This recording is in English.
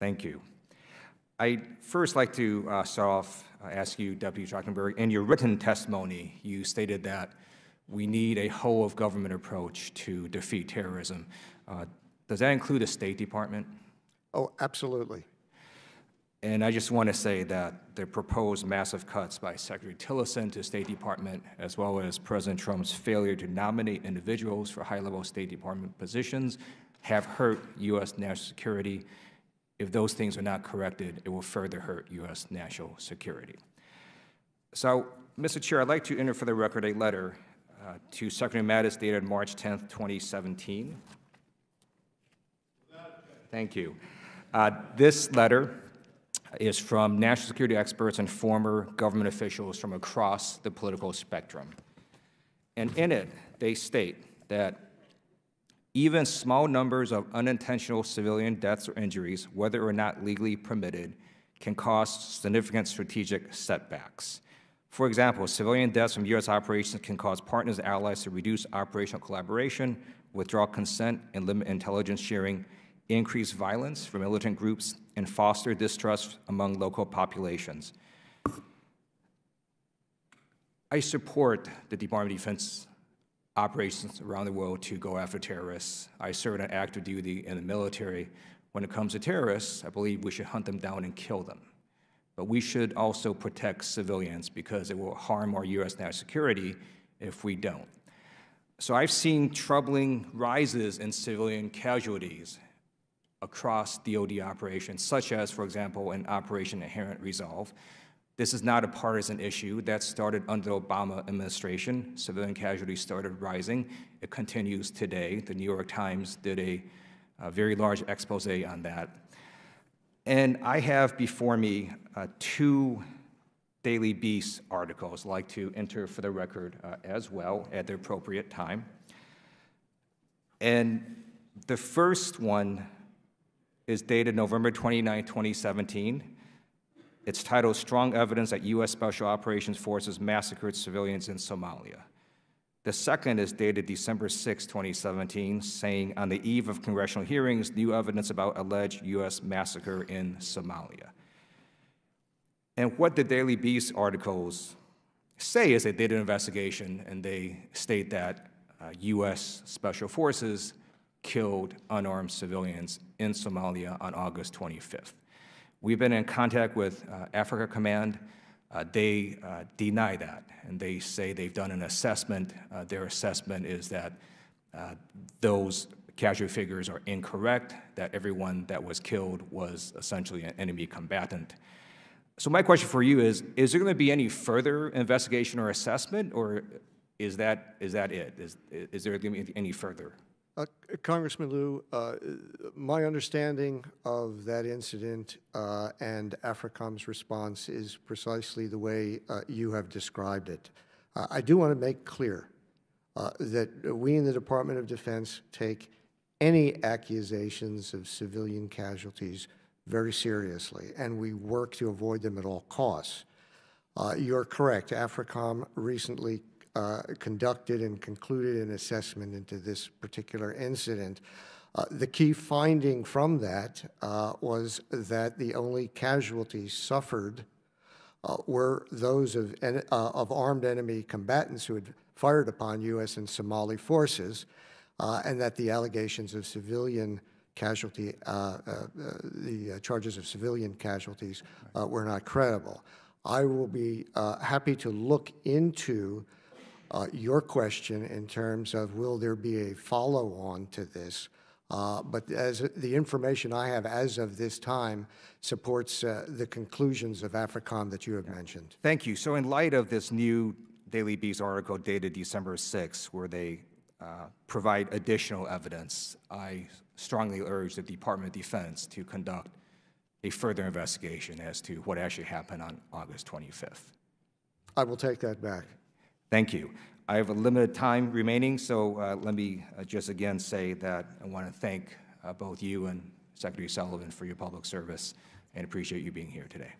Thank you. I'd first like to start off ask you, Deputy Trachtenberg, in your written testimony, you stated that we need a whole-of-government approach to defeat terrorism. Does that include the State Department? Oh, absolutely. And I just want to say that the proposed massive cuts by Secretary Tillerson to the State Department, as well as President Trump's failure to nominate individuals for high-level State Department positions, have hurt U.S. national security. If those things are not corrected, it will further hurt U.S. national security. So, Mr. Chair, I'd like to enter for the record a letter to Secretary Mattis dated March 10th, 2017. Thank you. This letter is from national security experts and former government officials from across the political spectrum. And in it, they state that even small numbers of unintentional civilian deaths or injuries, whether or not legally permitted, can cause significant strategic setbacks. For example, civilian deaths from U.S. operations can cause partners and allies to reduce operational collaboration, withdraw consent, and limit intelligence sharing, increase violence from militant groups, and foster distrust among local populations. I support the Department of Defense operations around the world to go after terrorists. I served on active duty in the military. When it comes to terrorists, I believe we should hunt them down and kill them. But we should also protect civilians because it will harm our U.S. national security if we don't. So I've seen troubling rises in civilian casualties across DoD operations, such as, for example, in Operation Inherent Resolve. This is not a partisan issue. That started under the Obama administration. Civilian casualties started rising. It continues today. The New York Times did a very large expose on that. And I have before me two Daily Beast articles I'd like to enter for the record as well at the appropriate time. And the first one is dated November 29, 2017. It's titled, "Strong Evidence That U.S. Special Operations Forces Massacred Civilians in Somalia." The second is dated December 6, 2017, saying, "On the eve of congressional hearings, new evidence about alleged U.S. massacre in Somalia." And what the Daily Beast articles say is they did an investigation, and they state that U.S. Special Forces killed unarmed civilians in Somalia on August 25th. We've been in contact with Africa Command. They deny that, and they say they've done an assessment. Their assessment is that those casualty figures are incorrect, that everyone that was killed was essentially an enemy combatant. So my question for you is there going to be any further investigation or assessment, or is that it? Is there going to be any further? Congressman Lieu, my understanding of that incident and AFRICOM's response is precisely the way you have described it. I do want to make clear that we in the Department of Defense take any accusations of civilian casualties very seriously, and we work to avoid them at all costs. You're correct. AFRICOM recently conducted and concluded an assessment into this particular incident. The key finding from that was that the only casualties suffered were those of armed enemy combatants who had fired upon U.S. and Somali forces, and that the allegations of civilian casualty, the charges of civilian casualties were not credible. I will be happy to look into your question in terms of will there be a follow-on to this, but as the information I have as of this time supports the conclusions of AFRICOM that you have mentioned. Thank you. So in light of this new Daily Beast article dated December 6, where they provide additional evidence, I strongly urge the Department of Defense to conduct a further investigation as to what actually happened on August 25th. I will take that back. Thank you. I have a limited time remaining, so let me just again say that I want to thank both you and Secretary Sullivan for your public service and appreciate you being here today.